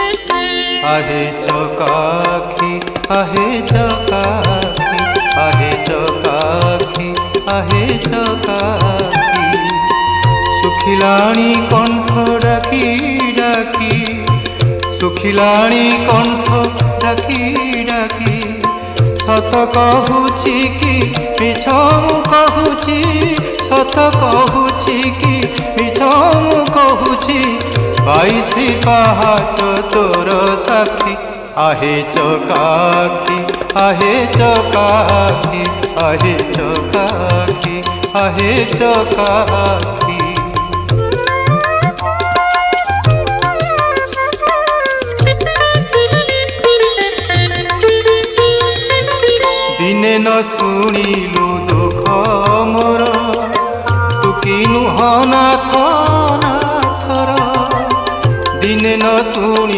आहे चकाखी आहे चकाखी आहे चकाखी आहे चकाखी सुखिलाणी कंठ डाकी डाकी सुखिलाणी कंठ डाकी डाकी सत कहूची कि मिछ मु कहूची सत कहूची कि मिछ मु कहूची 22 पहाच तोर साक्षी आहे चकाखी आहे चकाखी आहे चकाखी आहे चकाखी दिने न शुणिलु दुख मोर तू कि नुह नाथ नाथर दिने न शुणि